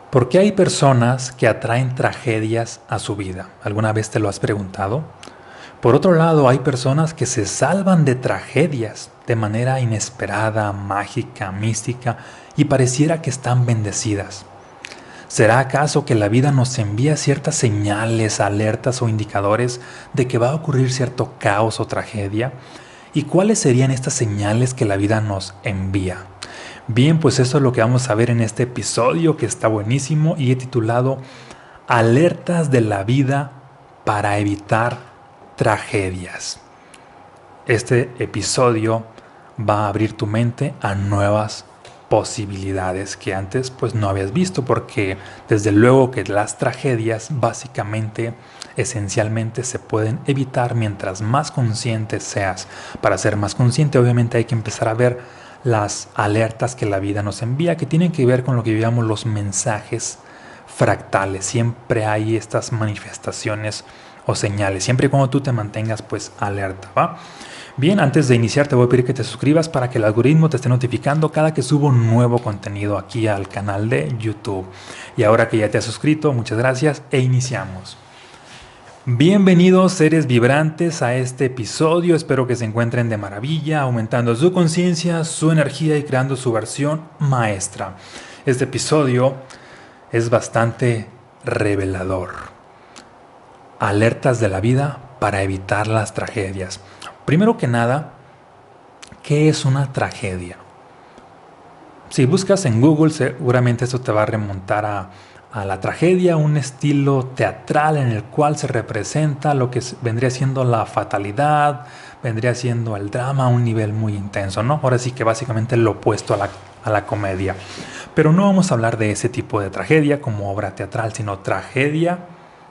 ¿Por qué hay personas que atraen tragedias a su vida? ¿Alguna vez te lo has preguntado? Por otro lado, hay personas que se salvan de tragedias de manera inesperada, mágica, mística y pareciera que están bendecidas. ¿Será acaso que la vida nos envía ciertas señales, alertas o indicadores de que va a ocurrir cierto caos o tragedia? ¿Y cuáles serían estas señales que la vida nos envía? Bien, pues eso es lo que vamos a ver en este episodio que está buenísimo y he titulado Alertas de la vida para evitar tragedias. Este episodio va a abrir tu mente a nuevas posibilidades que antes pues no habías visto, porque desde luego que las tragedias básicamente, esencialmente se pueden evitar mientras más consciente seas. Para ser más consciente obviamente hay que empezar a ver las alertas que la vida nos envía, que tienen que ver con lo que llamamos los mensajes fractales. Siempre hay estas manifestaciones o señales, siempre y cuando tú te mantengas pues alerta, ¿va? Bien, antes de iniciar te voy a pedir que te suscribas para que el algoritmo te esté notificando cada que subo nuevo contenido aquí al canal de YouTube. Y ahora que ya te has suscrito, muchas gracias e iniciamos. Bienvenidos seres vibrantes a este episodio, espero que se encuentren de maravilla, aumentando su conciencia, su energía y creando su versión maestra. Este episodio es bastante revelador. Alertas de la vida para evitar las tragedias. Primero que nada, ¿qué es una tragedia? Si buscas en Google, seguramente esto te va a remontar a la tragedia, un estilo teatral en el cual se representa lo que vendría siendo la fatalidad, vendría siendo el drama a un nivel muy intenso, ¿no? Ahora sí que básicamente lo opuesto a la comedia. Pero no vamos a hablar de ese tipo de tragedia como obra teatral, sino tragedia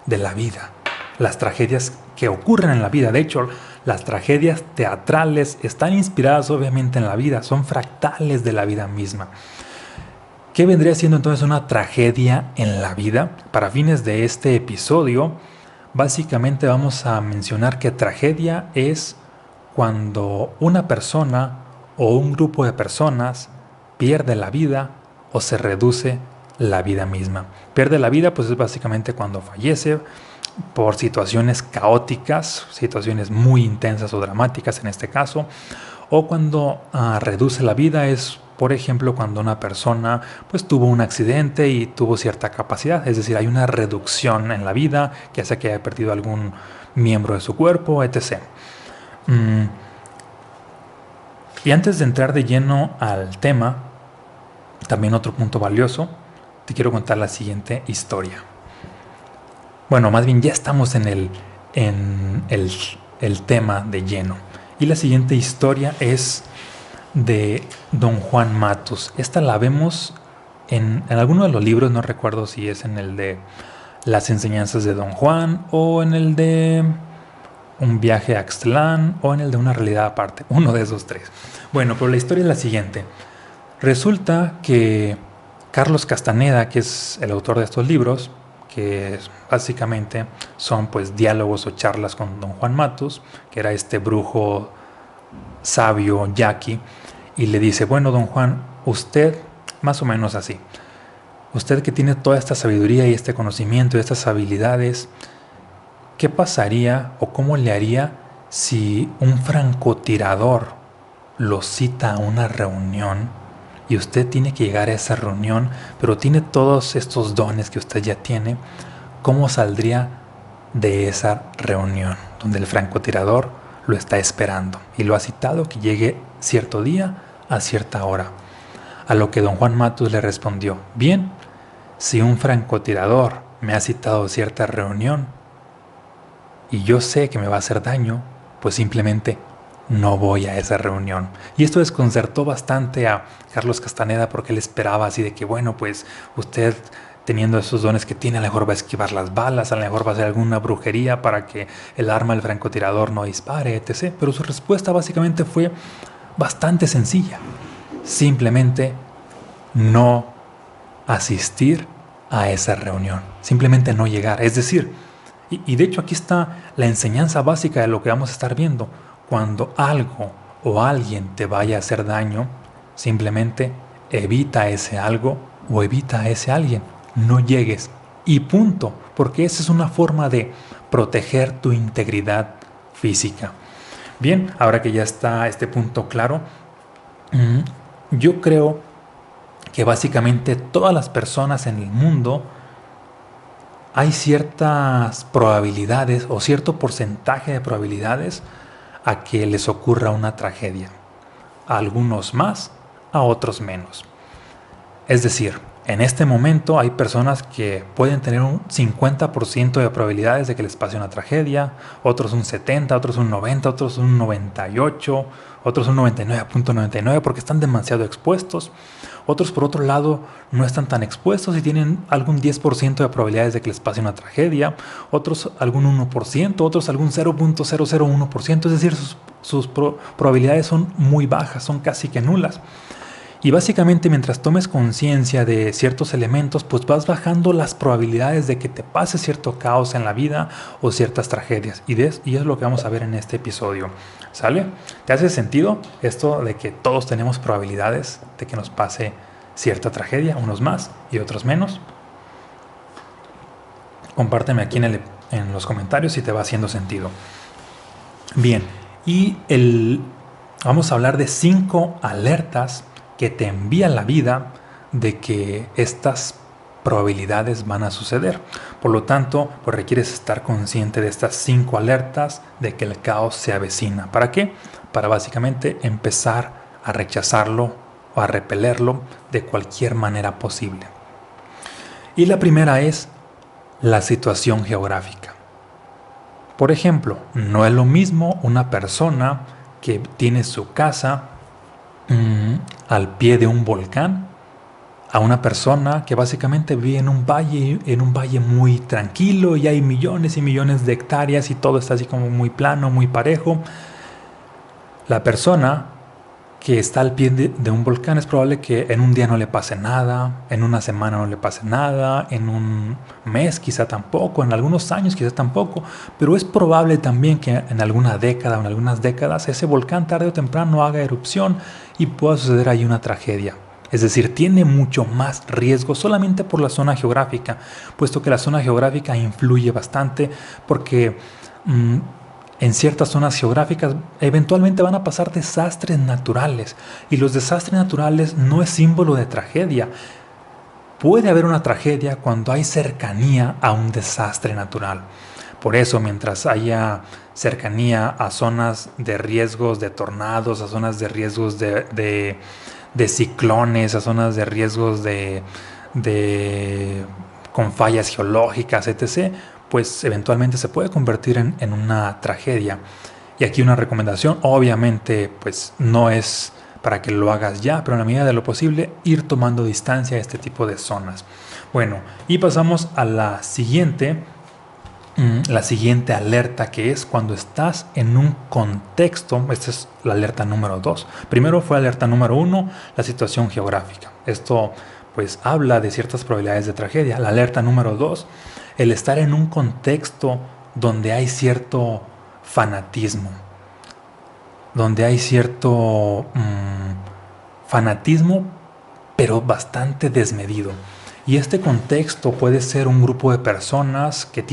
de la vida. Las tragedias que ocurren en la vida. De hecho, las tragedias teatrales están inspiradas obviamente en la vida, son fractales de la vida misma. ¿Qué vendría siendo entonces una tragedia en la vida? Para fines de este episodio, básicamente vamos a mencionar que tragedia es cuando una persona o un grupo de personas pierde la vida o se reduce la vida misma. Pierde la vida pues es básicamente cuando fallece por situaciones caóticas, situaciones muy intensas o dramáticas en este caso, o cuando reduce la vida es, por ejemplo, cuando una persona pues tuvo un accidente y tuvo cierta capacidad, es decir, hay una reducción en la vida, ya sea que haya perdido algún miembro de su cuerpo, etc. Y antes de entrar de lleno al tema, también otro punto valioso, te quiero contar la siguiente historia. Bueno, más bien ya estamos en el tema de lleno. Y la siguiente historia es de Don Juan Matus. Esta la vemos en alguno de los libros, no recuerdo si es en el de Las enseñanzas de Don Juan o en el de Un viaje a Axtlán o en el de Una realidad aparte, uno de esos tres. Bueno, pero la historia es la siguiente. Resulta que Carlos Castaneda, que es el autor de estos libros, que básicamente son pues diálogos o charlas con Don Juan Matus, que era este brujo sabio yaqui, y le dice, bueno, Don Juan, usted, más o menos así, usted que tiene toda esta sabiduría y este conocimiento y estas habilidades, ¿qué pasaría o cómo le haría si un francotirador lo cita a una reunión y usted tiene que llegar a esa reunión, pero tiene todos estos dones que usted ya tiene? ¿Cómo saldría de esa reunión donde el francotirador lo está esperando y lo ha citado que llegue cierto día a cierta hora? A lo que Don Juan Matus le respondió, bien, si un francotirador me ha citado a cierta reunión y yo sé que me va a hacer daño, pues simplemente no voy a esa reunión. Y esto desconcertó bastante a Carlos Castaneda porque él esperaba así de que, bueno, pues usted teniendo esos dones que tiene, a lo mejor va a esquivar las balas, a lo mejor va a hacer alguna brujería para que el arma del francotirador no dispare, etc. Pero su respuesta básicamente fue bastante sencilla. Simplemente no asistir a esa reunión. Simplemente no llegar. Es decir, y de hecho aquí está la enseñanza básica de lo que vamos a estar viendo. Cuando algo o alguien te vaya a hacer daño, simplemente evita ese algo o evita a ese alguien. no llegues y punto, porque esa es una forma de proteger tu integridad física. Bien, ahora que ya está este punto claro, yo creo que básicamente todas las personas en el mundo hay ciertas probabilidades o cierto porcentaje de probabilidades a que les ocurra una tragedia. A algunos más, a otros menos. Es decir, en este momento hay personas que pueden tener un 50% de probabilidades de que les pase una tragedia, otros un 70, otros un 90, otros un 98, otros un 99.99 porque están demasiado expuestos. Otros, por otro lado, no están tan expuestos y tienen algún 10% de probabilidades de que les pase una tragedia, otros algún 1%, otros algún 0.001%, es decir, sus probabilidades son muy bajas, son casi que nulas. Y básicamente mientras tomes conciencia de ciertos elementos, pues vas bajando las probabilidades de que te pase cierto caos en la vida o ciertas tragedias. Y es lo que vamos a ver en este episodio. ¿Sale? ¿Te hace sentido esto de que todos tenemos probabilidades de que nos pase cierta tragedia? Unos más y otros menos. Compárteme aquí en los comentarios si te va haciendo sentido. Bien, y vamos a hablar de 5 alertas que te envía la vida de que estas probabilidades van a suceder. Por lo tanto, pues requieres estar consciente de estas 5 alertas de que el caos se avecina. ¿Para qué? Para básicamente empezar a rechazarlo o a repelerlo de cualquier manera posible. Y la primera es la situación geográfica. Por ejemplo, no es lo mismo una persona que tiene su casa al pie de un volcán a una persona que básicamente vive en un valle muy tranquilo y hay millones y millones de hectáreas y todo está así como muy plano, muy parejo. La persona que está al pie de un volcán es probable que en un día no le pase nada, en una semana no le pase nada, en un mes quizá tampoco, en algunos años quizá tampoco, pero es probable también que en alguna década o en algunas décadas ese volcán tarde o temprano haga erupción y pueda suceder ahí una tragedia. Es decir, tiene mucho más riesgo solamente por la zona geográfica, puesto que la zona geográfica influye bastante porque en ciertas zonas geográficas eventualmente van a pasar desastres naturales y los desastres naturales no es símbolo de tragedia. Puede haber una tragedia cuando hay cercanía a un desastre natural. Por eso, mientras haya cercanía a zonas de riesgos de tornados, a zonas de riesgos de ciclones, a zonas de riesgos con fallas geológicas, etc., pues eventualmente se puede convertir en una tragedia. Y aquí una recomendación, obviamente, pues no es para que lo hagas ya, pero en la medida de lo posible, ir tomando distancia a este tipo de zonas. Bueno, y pasamos a la siguiente alerta, que es cuando estás en un contexto. Esta es la alerta número 2. Primero fue alerta número 1, la situación geográfica. Esto pues habla de ciertas probabilidades de tragedia. La alerta número 2, el estar en un contexto donde hay cierto fanatismo, donde hay cierto fanatismo, pero bastante desmedido. Y este contexto puede ser un grupo de personas que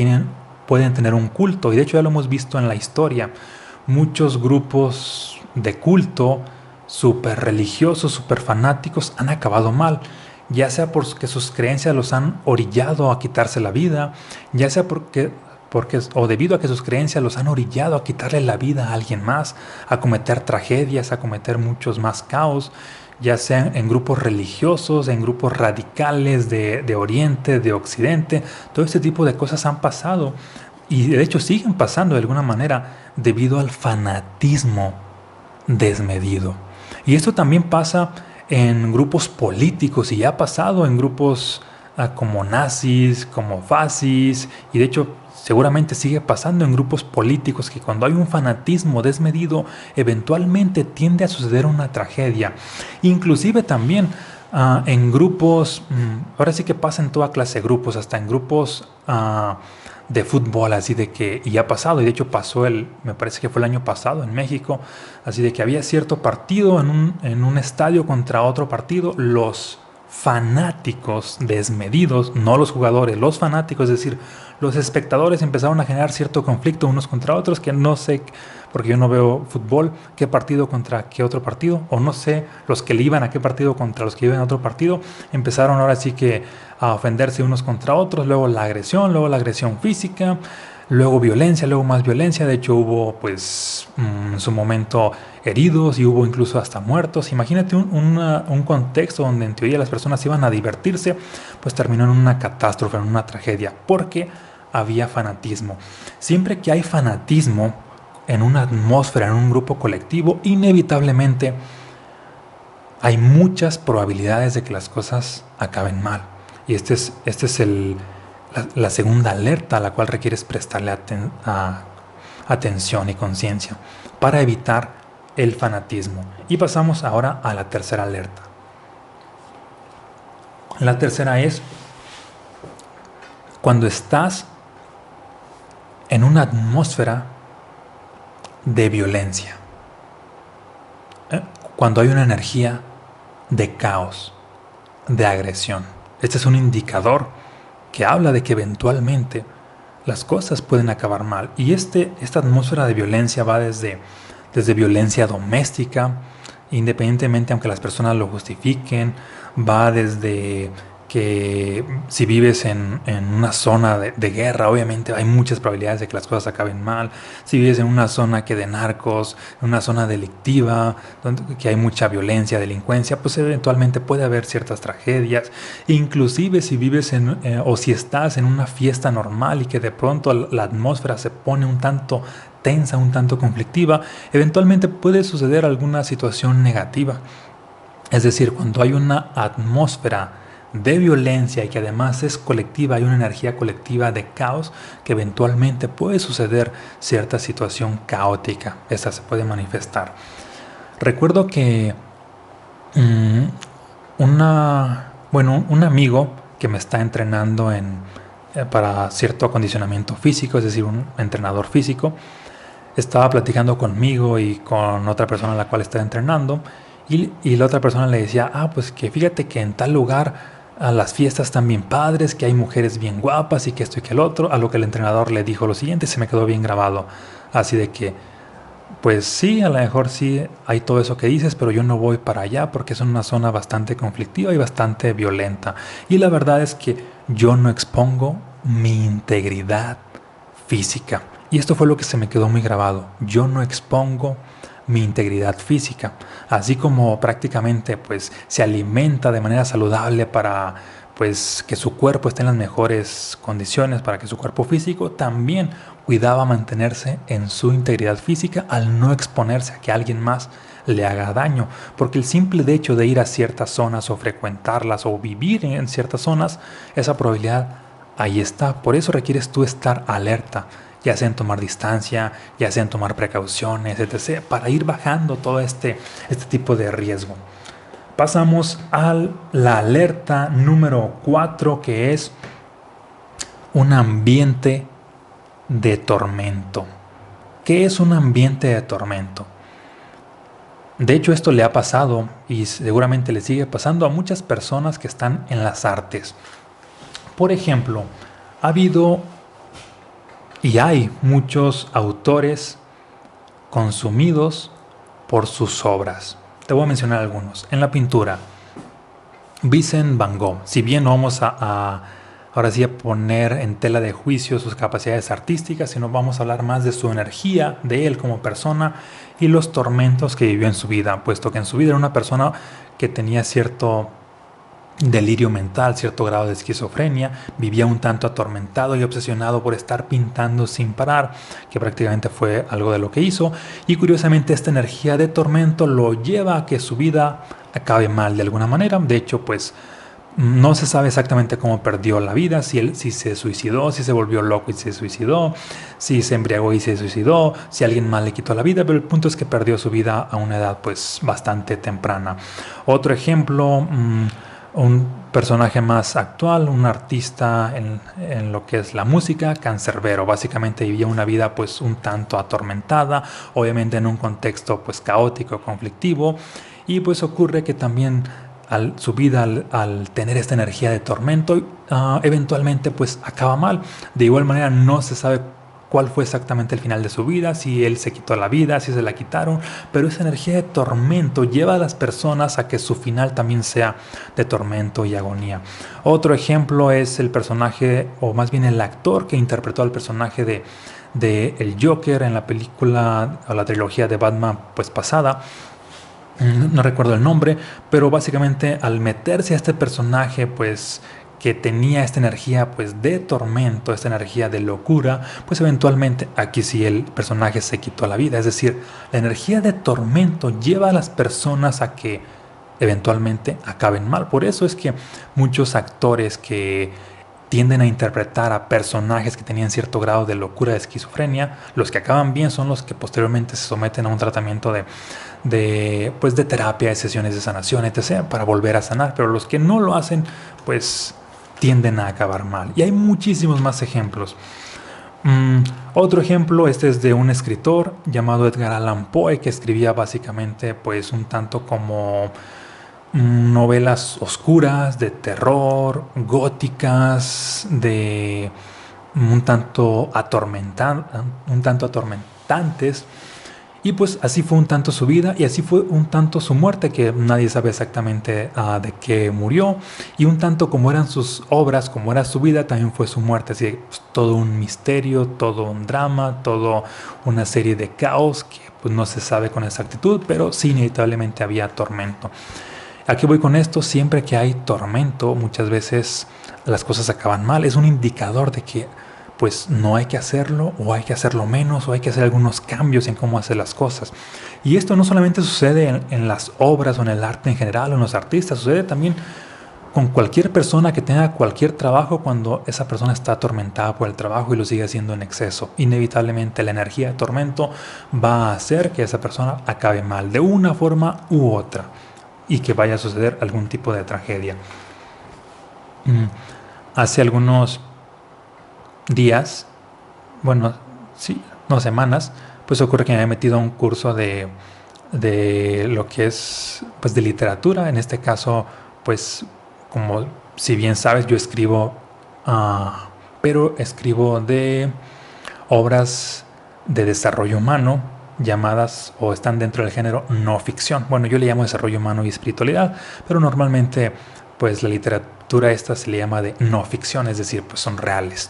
pueden tener un culto, y de hecho ya lo hemos visto en la historia. Muchos grupos de culto súper religiosos, súper fanáticos, han acabado mal, ya sea porque sus creencias los han orillado a quitarse la vida, ya sea porque o debido a que sus creencias los han orillado a quitarle la vida a alguien más, a cometer tragedias, a cometer muchos más caos, ya sean en grupos religiosos, en grupos radicales de Oriente, de Occidente. Todo este tipo de cosas han pasado y de hecho siguen pasando de alguna manera debido al fanatismo desmedido. Y esto también pasa en grupos políticos y ya ha pasado en grupos como nazis, como fascis, y de hecho seguramente sigue pasando en grupos políticos, que cuando hay un fanatismo desmedido eventualmente tiende a suceder una tragedia. Inclusive también en grupos, ahora sí que pasa en toda clase de grupos, hasta en grupos de fútbol, así de que, y ha pasado, y de hecho pasó me parece que fue el año pasado en México, así de que había cierto partido en un estadio contra otro partido, los fanáticos desmedidos, no los jugadores, los fanáticos, es decir, los espectadores empezaron a generar cierto conflicto unos contra otros, que no sé, porque yo no veo fútbol, qué partido contra qué otro partido, o no sé, los que le iban a qué partido contra los que iban a otro partido, empezaron ahora sí que a ofenderse unos contra otros, luego la agresión física, luego violencia, luego más violencia. De hecho hubo pues en su momento heridos y hubo incluso hasta muertos. Imagínate un contexto donde en teoría las personas iban a divertirse, pues terminó en una catástrofe, en una tragedia, porque había fanatismo. Siempre que hay fanatismo en una atmósfera, en un grupo colectivo, inevitablemente hay muchas probabilidades de que las cosas acaben mal. Y este es la segunda alerta a la cual requieres prestarle atención y conciencia para evitar el fanatismo. Y pasamos ahora a la tercera alerta. La tercera es cuando estás en una atmósfera de violencia, cuando hay una energía de caos, de agresión. Este es un indicador que habla de que eventualmente las cosas pueden acabar mal. Y esta atmósfera de violencia va desde violencia doméstica, independientemente aunque las personas lo justifiquen, va desde que si vives en una zona de guerra, obviamente hay muchas probabilidades de que las cosas acaben mal. Si vives en una zona que de narcos, en una zona delictiva, donde que hay mucha violencia, delincuencia, pues eventualmente puede haber ciertas tragedias. Inclusive si vives o si estás en una fiesta normal y que de pronto la atmósfera se pone un tanto tensa, un tanto conflictiva, eventualmente puede suceder alguna situación negativa. Es decir, cuando hay una atmósfera de violencia y que además es colectiva, hay una energía colectiva de caos, que eventualmente puede suceder cierta situación caótica. Esta se puede manifestar. Recuerdo que un amigo que me está entrenando para cierto acondicionamiento físico, es decir, un entrenador físico, estaba platicando conmigo y con otra persona a la cual estaba entrenando, y la otra persona le decía, pues que fíjate que en tal lugar a las fiestas están bien padres, que hay mujeres bien guapas y que esto y que el otro, a lo que el entrenador le dijo lo siguiente, se me quedó bien grabado, así de que, pues sí, a lo mejor sí hay todo eso que dices, pero yo no voy para allá porque es una zona bastante conflictiva y bastante violenta, y la verdad es que yo no expongo mi integridad física, y esto fue lo que se me quedó muy grabado, yo no expongo mi integridad física, así como prácticamente pues se alimenta de manera saludable para pues que su cuerpo esté en las mejores condiciones, para que su cuerpo físico también cuidaba mantenerse en su integridad física al no exponerse a que alguien más le haga daño, porque el simple hecho de ir a ciertas zonas o frecuentarlas o vivir en ciertas zonas, esa probabilidad ahí está. Por eso requieres tú estar alerta, ya sea en tomar distancia, ya sea en tomar precauciones, etc., para ir bajando todo este tipo de riesgo. Pasamos a la alerta número 4, que es un ambiente de tormento. ¿Qué es un ambiente de tormento? De hecho, esto le ha pasado y seguramente le sigue pasando a muchas personas que están en las artes. Por ejemplo, ha habido y hay muchos autores consumidos por sus obras. Te voy a mencionar algunos. En la pintura, Vincent Van Gogh. Si bien no vamos ahora sí a poner en tela de juicio sus capacidades artísticas, sino vamos a hablar más de su energía, de él como persona y los tormentos que vivió en su vida, puesto que en su vida era una persona que tenía cierto delirio mental, cierto grado de esquizofrenia, vivía un tanto atormentado y obsesionado por estar pintando sin parar, que prácticamente fue algo de lo que hizo, y curiosamente esta energía de tormento lo lleva a que su vida acabe mal de alguna manera. De hecho, pues no se sabe exactamente cómo perdió la vida, si se suicidó, si se volvió loco y se suicidó, si se embriagó y se suicidó, si alguien más le quitó la vida, pero el punto es que perdió su vida a una edad pues bastante temprana. Otro ejemplo, un personaje más actual, un artista en lo que es la música, Canserbero. Básicamente vivía una vida pues un tanto atormentada, obviamente en un contexto pues caótico, conflictivo, y pues ocurre que también su vida al tener esta energía de tormento, eventualmente pues acaba mal. De igual manera no se sabe cuál fue exactamente el final de su vida, si él se quitó la vida, si se la quitaron, pero esa energía de tormento lleva a las personas a que su final también sea de tormento y agonía. Otro ejemplo es el personaje, o más bien el actor que interpretó al personaje de el Joker en la película o la trilogía de Batman pues pasada. No recuerdo el nombre, pero básicamente al meterse a este personaje pues que tenía esta energía pues de tormento, esta energía de locura, pues eventualmente aquí sí el personaje se quitó la vida. Es decir, la energía de tormento lleva a las personas a que eventualmente acaben mal. Por eso es que muchos actores que tienden a interpretar a personajes que tenían cierto grado de locura, de esquizofrenia, los que acaban bien son los que posteriormente se someten a un tratamiento de terapia, de sesiones de sanación, etc., para volver a sanar. Pero los que no lo hacen, pues tienden a acabar mal. Y hay muchísimos más ejemplos. Otro ejemplo, este es de un escritor llamado Edgar Allan Poe, que escribía básicamente pues un tanto como novelas oscuras, de terror, góticas, de un tanto atormentantes. Y pues así fue un tanto su vida y así fue un tanto su muerte, que nadie sabe exactamente de qué murió. Y un tanto como eran sus obras, como era su vida, también fue su muerte. Así que pues, todo un misterio, todo un drama, toda una serie de caos que pues no se sabe con exactitud, pero sí inevitablemente había tormento. ¿A qué voy con esto? Siempre que hay tormento, muchas veces las cosas acaban mal. Es un indicador de que pues no hay que hacerlo, o hay que hacerlo menos, o hay que hacer algunos cambios en cómo hacer las cosas. Y esto no solamente sucede en las obras o en el arte en general o en los artistas, sucede también con cualquier persona que tenga cualquier trabajo. Cuando esa persona está atormentada por el trabajo y lo sigue haciendo en exceso, inevitablemente la energía de tormento va a hacer que esa persona acabe mal de una forma u otra y que vaya a suceder algún tipo de tragedia. Hace algunos días, bueno, sí, no semanas, pues ocurre que me había metido a un curso de lo que es, pues de literatura. En este caso, pues como si bien sabes, yo escribo, pero escribo de obras de desarrollo humano llamadas o están dentro del género no ficción. Bueno, yo le llamo desarrollo humano y espiritualidad, pero normalmente pues la literatura esta se le llama de no ficción, es decir, pues son reales.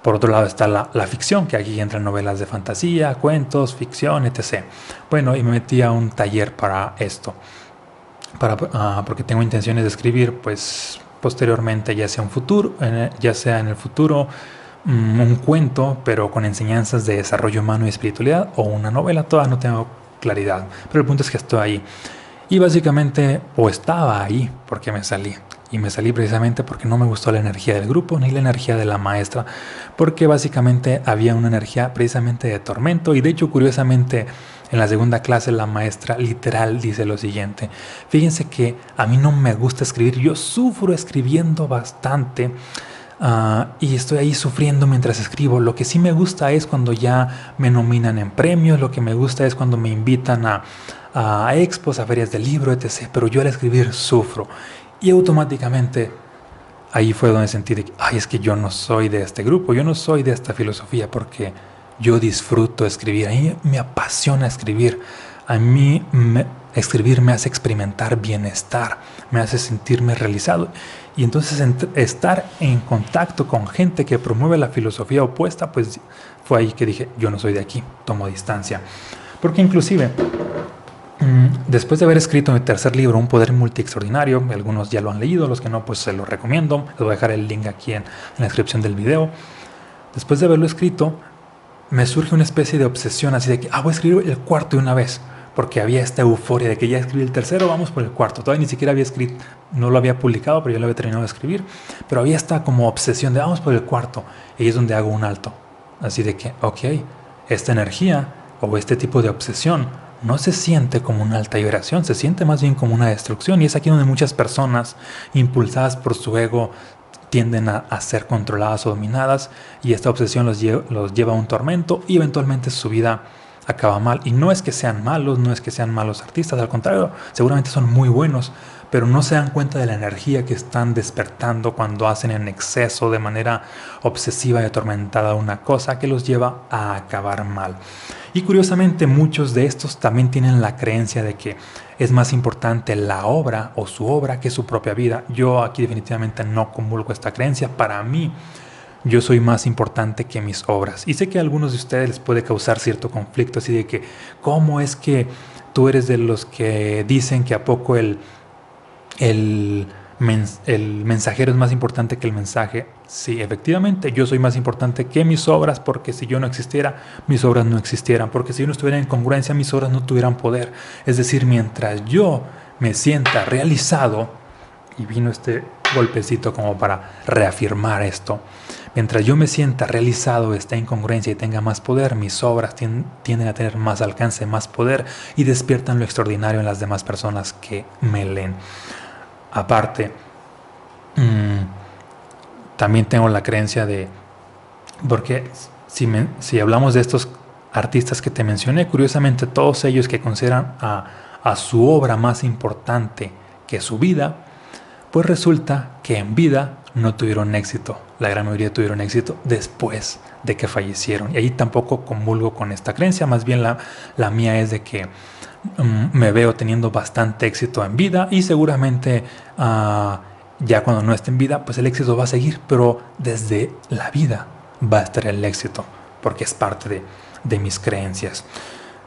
Por otro lado está la ficción, que aquí entran novelas de fantasía, cuentos, ficción, etc. Bueno, y me metí a un taller para esto, porque tengo intenciones de escribir, pues posteriormente, ya sea en el futuro, un cuento, pero con enseñanzas de desarrollo humano y espiritualidad, o una novela. Todavía no tengo claridad, pero el punto es que estoy ahí. Y básicamente, o estaba ahí porque me salí. Y me salí precisamente porque no me gustó la energía del grupo ni la energía de la maestra, porque básicamente había una energía precisamente de tormento. Y de hecho, curiosamente, en la segunda clase la maestra literal dice lo siguiente: fíjense que a mí no me gusta escribir, yo sufro escribiendo bastante. Y estoy ahí sufriendo mientras escribo. Lo que sí me gusta es cuando ya me nominan en premios, lo que me gusta es cuando me invitan a expos, a ferias del libro, etc. Pero yo al escribir sufro. Y automáticamente ahí fue donde sentí de que, es que yo no soy de este grupo, yo no soy de esta filosofía, porque yo disfruto escribir, a mí me apasiona escribir, escribir me hace experimentar bienestar, me hace sentirme realizado. Y entonces estar en contacto con gente que promueve la filosofía opuesta, pues fue ahí que dije, yo no soy de aquí, tomo distancia. Porque inclusive, después de haber escrito mi tercer libro, Un poder multiextraordinario, algunos ya lo han leído, los que no, pues se lo recomiendo. Les voy a dejar el link aquí en la descripción del video. Después de haberlo escrito, me surge una especie de obsesión así de que, voy a escribir el cuarto de una vez. Porque había esta euforia de que ya escribí el tercero, vamos por el cuarto. Todavía ni siquiera había escrito, no lo había publicado, pero ya lo había terminado de escribir. Pero había esta como obsesión de vamos por el cuarto. Y ahí es donde hago un alto. Así de que, esta energía o este tipo de obsesión no se siente como una alta vibración, se siente más bien como una destrucción. Y es aquí donde muchas personas, impulsadas por su ego, tienden a ser controladas o dominadas. Y esta obsesión los lleva a un tormento y eventualmente su vida acaba mal. Y no es que sean malos, no es que sean malos artistas, al contrario, seguramente son muy buenos, pero no se dan cuenta de la energía que están despertando cuando hacen en exceso, de manera obsesiva y atormentada, una cosa que los lleva a acabar mal. Y curiosamente muchos de estos también tienen la creencia de que es más importante la obra o su obra que su propia vida. Yo aquí definitivamente no comulgo esta creencia. Para mí, yo soy más importante que mis obras. Y sé que a algunos de ustedes les puede causar cierto conflicto, así de que, ¿cómo es que tú eres de los que dicen que a poco el mensajero es más importante que el mensaje? Sí, efectivamente, yo soy más importante que mis obras, porque si yo no existiera, mis obras no existieran, porque si yo no estuviera en congruencia, mis obras no tuvieran poder. Es decir, mientras yo me sienta realizado, y vino este golpecito como para reafirmar esto, mientras yo me sienta realizado, esté en congruencia y tenga más poder, mis obras tienden a tener más alcance, más poder, y despiertan lo extraordinario en las demás personas que me leen. Aparte, también tengo la creencia de, porque si hablamos de estos artistas que te mencioné, curiosamente todos ellos que consideran a su obra más importante que su vida, pues resulta que en vida no tuvieron éxito. La gran mayoría tuvieron éxito después de que fallecieron. Y ahí tampoco comulgo con esta creencia, más bien la mía es de que me veo teniendo bastante éxito en vida, y seguramente ya cuando no esté en vida, pues el éxito va a seguir, pero desde la vida va a estar el éxito, porque es parte de mis creencias.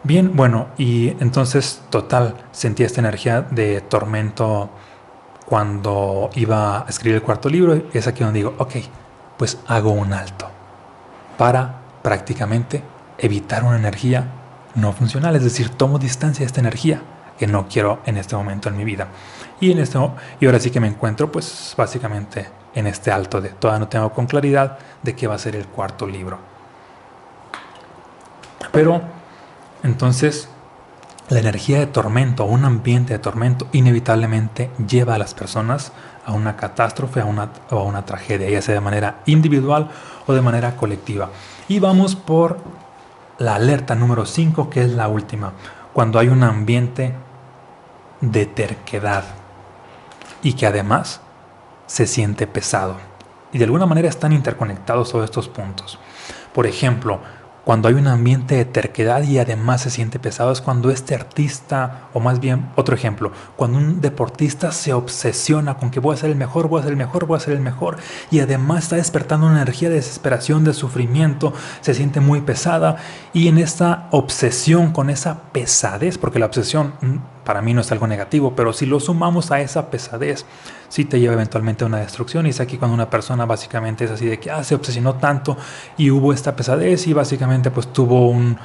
Bien, bueno, y entonces total, sentí esta energía de tormento cuando iba a escribir el cuarto libro, y es aquí donde digo, ok, pues hago un alto para prácticamente evitar una energía no funcional, es decir, tomo distancia de esta energía que no quiero en este momento en mi vida. Y ahora sí que me encuentro pues básicamente en este alto de todavía no tengo con claridad de qué va a ser el cuarto libro. Pero entonces la energía de tormento, un ambiente de tormento, inevitablemente lleva a las personas a una catástrofe, a una tragedia, ya sea de manera individual o de manera colectiva. Y vamos por la alerta número 5, que es la última. Cuando hay un ambiente de terquedad y que además se siente pesado. Y de alguna manera están interconectados todos estos puntos. Por ejemplo, cuando hay un ambiente de terquedad y además se siente pesado, es cuando este artista, o más bien otro ejemplo, cuando un deportista se obsesiona con que voy a ser el mejor, voy a ser el mejor, voy a ser el mejor, y además está despertando una energía de desesperación, de sufrimiento, se siente muy pesada, y en esta obsesión con esa pesadez, porque la obsesión para mí no es algo negativo, pero si lo sumamos a esa pesadez, sí te lleva eventualmente a una destrucción. Y es aquí cuando una persona básicamente es así de que se obsesionó tanto y hubo esta pesadez y básicamente pues tuvo un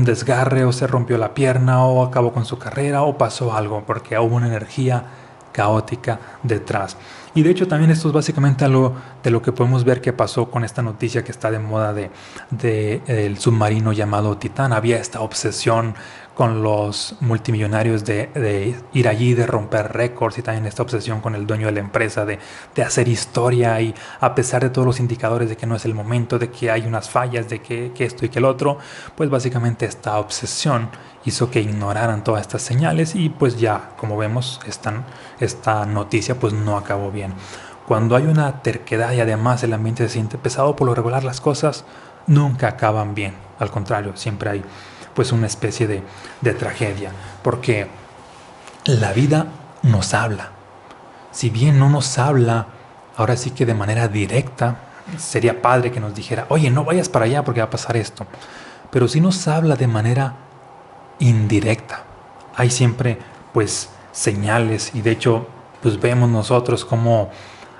desgarre, o se rompió la pierna, o acabó con su carrera, o pasó algo, porque hubo una energía caótica detrás. Y de hecho también esto es básicamente algo de lo que podemos ver que pasó con esta noticia que está de moda de el submarino llamado Titán. Había esta obsesión con los multimillonarios de ir allí, de romper récords, y también esta obsesión con el dueño de la empresa de hacer historia, y a pesar de todos los indicadores de que no es el momento, de que hay unas fallas, de que esto y que el otro, pues básicamente esta obsesión hizo que ignoraran todas estas señales, y pues ya, como vemos, esta noticia pues no acabó bien. Cuando hay una terquedad y además el ambiente se siente pesado, por lo regular las cosas nunca acaban bien. Al contrario, siempre hay pues una especie de tragedia, porque la vida nos habla. Si bien no nos habla ahora sí que de manera directa, sería padre que nos dijera, oye, no vayas para allá porque va a pasar esto, pero sí nos habla de manera indirecta. Hay siempre pues señales, y de hecho pues vemos nosotros cómo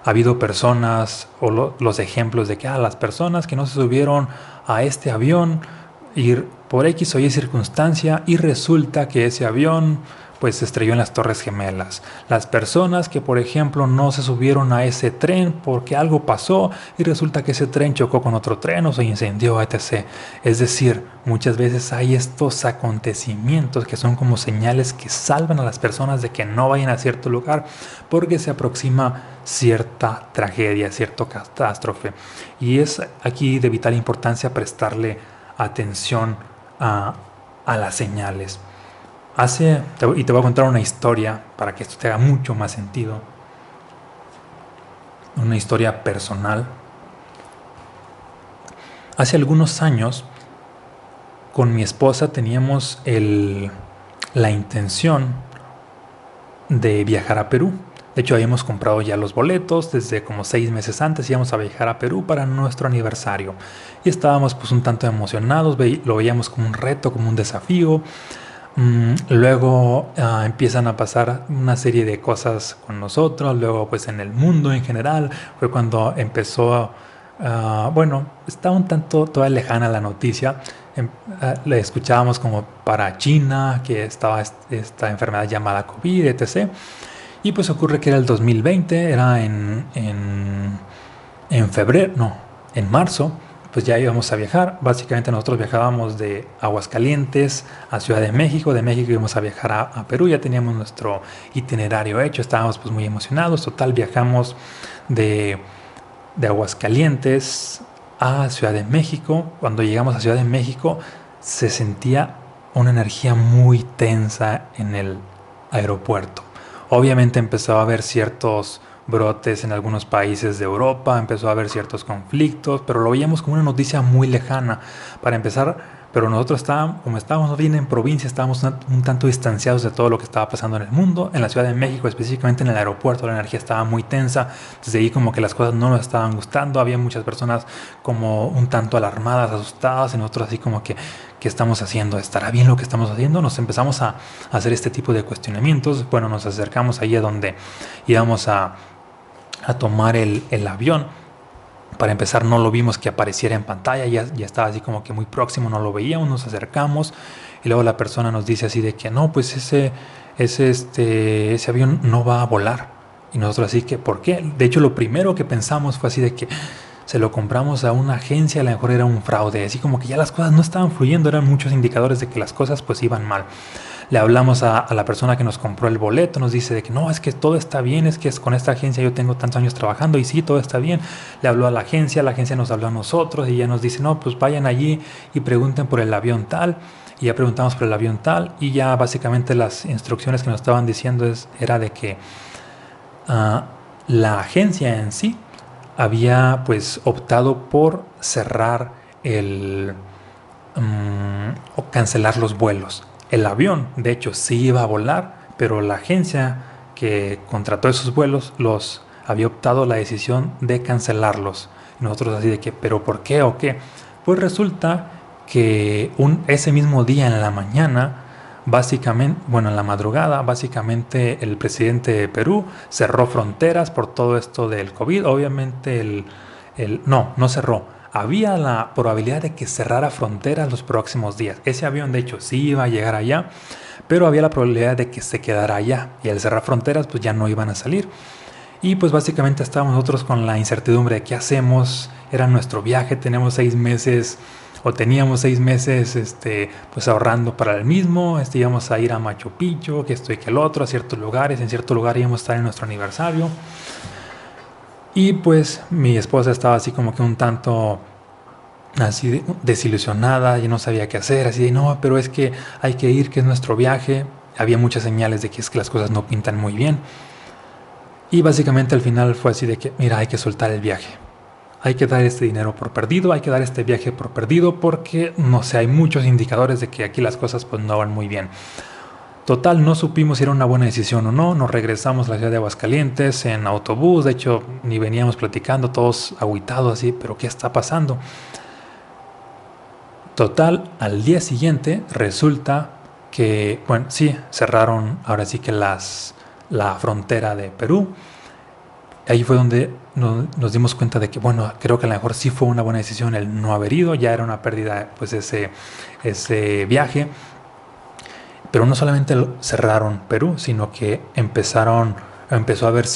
ha habido personas, o los ejemplos de que las personas que no se subieron a este avión y por X o Y circunstancia, y resulta que ese avión pues se estrelló en las Torres Gemelas. Las personas que, por ejemplo, no se subieron a ese tren porque algo pasó y resulta que ese tren chocó con otro tren o se incendió, etc. Es decir, muchas veces hay estos acontecimientos que son como señales que salvan a las personas de que no vayan a cierto lugar porque se aproxima cierta tragedia, cierta catástrofe. Y es aquí de vital importancia prestarle atención a las señales. Y te voy a contar una historia para que esto te haga mucho más sentido. Una historia personal. Hace algunos años, con mi esposa teníamos la intención de viajar a Perú. De hecho, habíamos comprado ya los boletos desde como 6 meses antes. Íbamos a viajar a Perú para nuestro aniversario. Y estábamos pues un tanto emocionados, lo veíamos como un reto, como un desafío. Luego empiezan a pasar una serie de cosas con nosotros. Luego pues en el mundo en general fue cuando empezó, bueno, estaba un tanto toda lejana la noticia. Le escuchábamos como para China, que estaba esta enfermedad llamada COVID, etc. Y pues ocurre que era el 2020, era en febrero, no, en marzo, pues ya íbamos a viajar. Básicamente nosotros viajábamos de Aguascalientes a Ciudad de México íbamos a viajar a Perú, ya teníamos nuestro itinerario hecho, estábamos pues muy emocionados. Total, viajamos de Aguascalientes a Ciudad de México. Cuando llegamos a Ciudad de México se sentía una energía muy tensa en el aeropuerto. Obviamente empezó a haber ciertos brotes en algunos países de Europa, empezó a haber ciertos conflictos, pero lo veíamos como una noticia muy lejana. Para empezar, pero nosotros como estábamos bien en provincia, estábamos un tanto distanciados de todo lo que estaba pasando en el mundo. En la Ciudad de México, específicamente en el aeropuerto, la energía estaba muy tensa. Desde ahí como que las cosas no nos estaban gustando. Había muchas personas como un tanto alarmadas, asustadas, y nosotros así como que, ¿qué estamos haciendo? ¿Estará bien lo que estamos haciendo? Nos empezamos a hacer este tipo de cuestionamientos. Bueno, nos acercamos ahí a donde íbamos a tomar el avión. Para empezar, no lo vimos que apareciera en pantalla, ya estaba así como que muy próximo, no lo veíamos, nos acercamos y luego la persona nos dice así de que no, pues ese avión no va a volar. Y nosotros así que, ¿por qué? De hecho, lo primero que pensamos fue así de que se lo compramos a una agencia, a lo mejor era un fraude, así como que ya las cosas no estaban fluyendo, eran muchos indicadores de que las cosas pues iban mal. Le hablamos a la persona que nos compró el boleto, nos dice de que no, es que todo está bien, es que con esta agencia yo tengo tantos años trabajando y sí, todo está bien. Le habló a la agencia nos habló a nosotros y ella nos dice, no, pues vayan allí y pregunten por el avión tal. Y ya preguntamos por el avión tal y ya básicamente las instrucciones que nos estaban diciendo era de que la agencia en sí había pues optado por cerrar o cancelar los vuelos. El avión, de hecho, sí iba a volar, pero la agencia que contrató esos vuelos los había optado la decisión de cancelarlos. Y nosotros así de que, ¿pero por qué o qué? Pues resulta que ese mismo día en la mañana, básicamente, bueno, en la madrugada, básicamente el presidente de Perú cerró fronteras por todo esto del COVID. Obviamente no cerró. Había la probabilidad de que cerrara fronteras los próximos días. Ese avión, de hecho, sí iba a llegar allá, pero había la probabilidad de que se quedara allá. Y al cerrar fronteras, pues ya no iban a salir. Y pues básicamente estábamos nosotros con la incertidumbre de qué hacemos. Era nuestro viaje, teníamos 6 meses pues ahorrando para el mismo. Íbamos a ir a Machu Picchu, que esto y que el otro, a ciertos lugares. En cierto lugar íbamos a estar en nuestro aniversario. Y pues mi esposa estaba así como que un tanto así desilusionada, y no sabía qué hacer, así de no, pero es que hay que ir, que es nuestro viaje. Había muchas señales de que es que las cosas no pintan muy bien. Y básicamente al final fue así de que, mira, hay que soltar el viaje. Hay que dar este dinero por perdido, hay que dar este viaje por perdido porque, no sé, hay muchos indicadores de que aquí las cosas pues no van muy bien. Total, no supimos si era una buena decisión o no. Nos regresamos a la ciudad de Aguascalientes en autobús. De hecho, ni veníamos platicando, todos agüitados así, pero ¿qué está pasando? Total, al día siguiente resulta que, bueno, sí, cerraron ahora sí que la frontera de Perú. Ahí fue donde nos dimos cuenta de que, bueno, creo que a lo mejor sí fue una buena decisión el no haber ido. Ya era una pérdida, pues, ese viaje. Pero no solamente cerraron Perú, sino que empezó a haber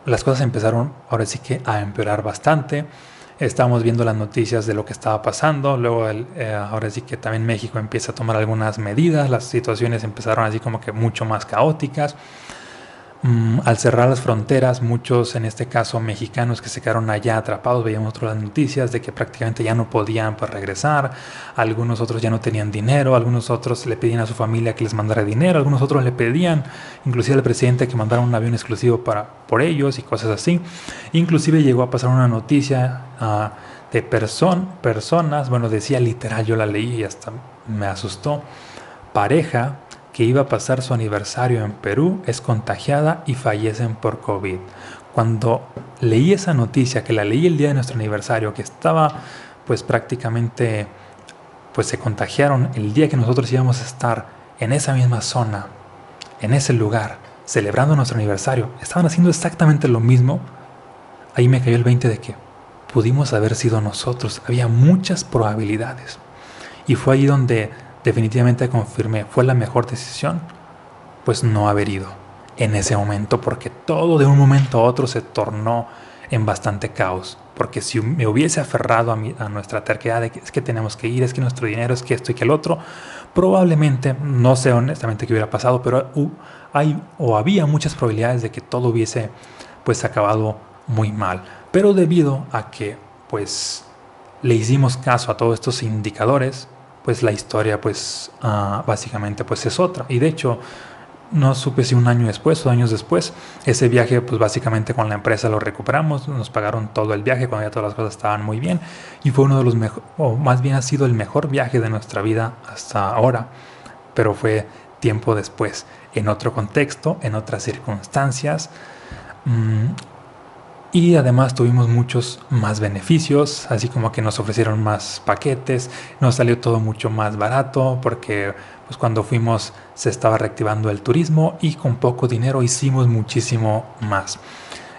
las cosas empezaron ahora sí que a empeorar bastante. Estábamos viendo las noticias de lo que estaba pasando. Luego ahora sí que también México empieza a tomar algunas medidas. Las situaciones empezaron así como que mucho más caóticas. Al cerrar las fronteras, muchos, en este caso mexicanos que se quedaron allá atrapados, veíamos otras noticias de que prácticamente ya no podían pues, regresar, algunos otros ya no tenían dinero, algunos otros le pedían a su familia que les mandara dinero, algunos otros le pedían inclusive al presidente que mandara un avión exclusivo por ellos y cosas así. Inclusive llegó a pasar una noticia de personas, bueno, decía literal, yo la leí y hasta me asustó, pareja que iba a pasar su aniversario en Perú es contagiada y fallecen por COVID. Cuando leí esa noticia, que la leí el día de nuestro aniversario, que estaba pues prácticamente, pues se contagiaron el día que nosotros íbamos a estar en esa misma zona, en ese lugar, celebrando nuestro aniversario, estaban haciendo exactamente lo mismo, ahí me cayó el 20 de que pudimos haber sido nosotros, había muchas probabilidades. Y fue ahí donde definitivamente confirmé, fue la mejor decisión, pues no haber ido en ese momento, porque todo de un momento a otro se tornó en bastante caos. Porque si me hubiese aferrado a nuestra terquedad de que es que tenemos que ir, es que nuestro dinero, es que esto y que el otro, probablemente, no sé honestamente qué hubiera pasado, pero había muchas probabilidades de que todo hubiese pues acabado muy mal. Pero debido a que pues le hicimos caso a todos estos indicadores, pues la historia pues básicamente pues es otra. Y de hecho no supe si un año después o años después, ese viaje pues básicamente con la empresa lo recuperamos, nos pagaron todo el viaje cuando ya todas las cosas estaban muy bien y fue uno de los mejores, o más bien ha sido el mejor viaje de nuestra vida hasta ahora, pero fue tiempo después, en otro contexto, en otras circunstancias. Y además tuvimos muchos más beneficios, así como que nos ofrecieron más paquetes, nos salió todo mucho más barato porque pues cuando fuimos se estaba reactivando el turismo y con poco dinero hicimos muchísimo más.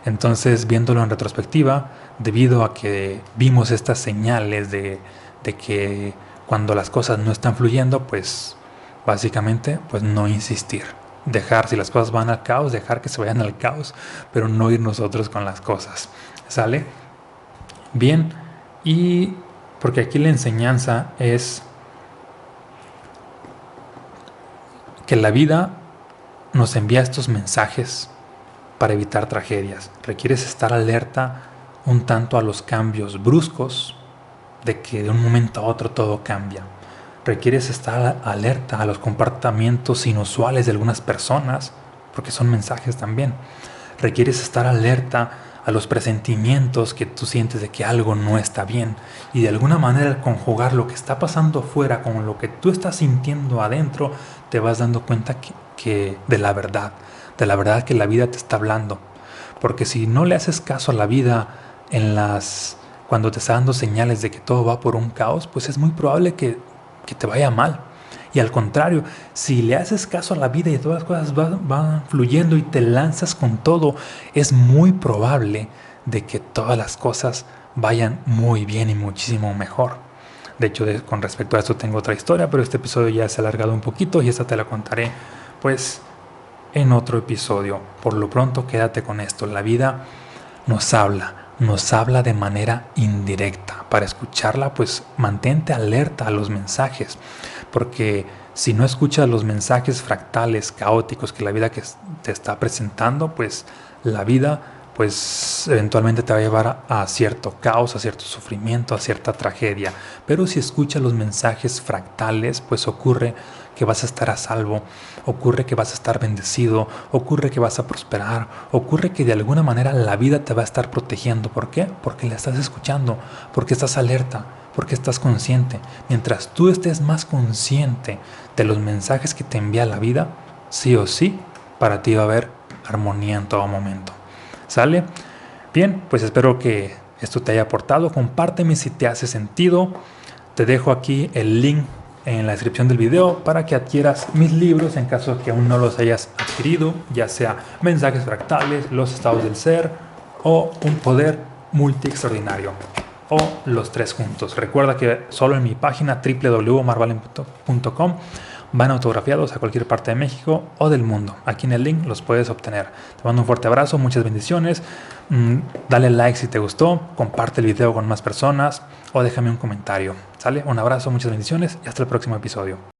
Entonces, viéndolo en retrospectiva, debido a que vimos estas señales de que cuando las cosas no están fluyendo, pues básicamente pues no insistir. Dejar, si las cosas van al caos, dejar que se vayan al caos, pero no ir nosotros con las cosas. ¿Sale? Bien, y porque aquí la enseñanza es que la vida nos envía estos mensajes para evitar tragedias. Requieres estar alerta un tanto a los cambios bruscos, de que de un momento a otro todo cambia. Requieres estar alerta a los comportamientos inusuales de algunas personas, porque son mensajes también. Requieres estar alerta a los presentimientos que tú sientes de que algo no está bien. Y de alguna manera al conjugar lo que está pasando afuera con lo que tú estás sintiendo adentro, te vas dando cuenta que de la verdad que la vida te está hablando. Porque si no le haces caso a la vida cuando te está dando señales de que todo va por un caos, pues es muy probable que te vaya mal. Y al contrario, si le haces caso a la vida y todas las cosas van fluyendo y te lanzas con todo, es muy probable de que todas las cosas vayan muy bien y muchísimo mejor. De hecho, con respecto a esto tengo otra historia, pero este episodio ya se ha alargado un poquito y esta te la contaré pues en otro episodio. Por lo pronto, quédate con esto. La vida nos habla de manera indirecta. Para escucharla, pues mantente alerta a los mensajes, porque si no escuchas los mensajes fractales, caóticos que la vida que te está presentando, pues la vida pues eventualmente te va a llevar a cierto caos, a cierto sufrimiento, a cierta tragedia. Pero si escuchas los mensajes fractales, pues ocurre que vas a estar a salvo, ocurre que vas a estar bendecido, ocurre que vas a prosperar, ocurre que de alguna manera la vida te va a estar protegiendo. ¿Por qué? Porque la estás escuchando, porque estás alerta, porque estás consciente. Mientras tú estés más consciente de los mensajes que te envía la vida, sí o sí, para ti va a haber armonía en todo momento. ¿Sale? Bien, pues espero que esto te haya aportado. Compárteme si te hace sentido. Te dejo aquí el link en la descripción del video para que adquieras mis libros en caso de que aún no los hayas adquirido, ya sea Mensajes Fractales, Los Estados del Ser o Un Poder Multi-Extraordinario, o los tres juntos. Recuerda que solo en mi página www.marvalen.com van autografiados a cualquier parte de México o del mundo. Aquí en el link los puedes obtener. Te mando un fuerte abrazo, muchas bendiciones. Dale like si te gustó, comparte el video con más personas o déjame un comentario. ¿Sale? Un abrazo, muchas bendiciones y hasta el próximo episodio.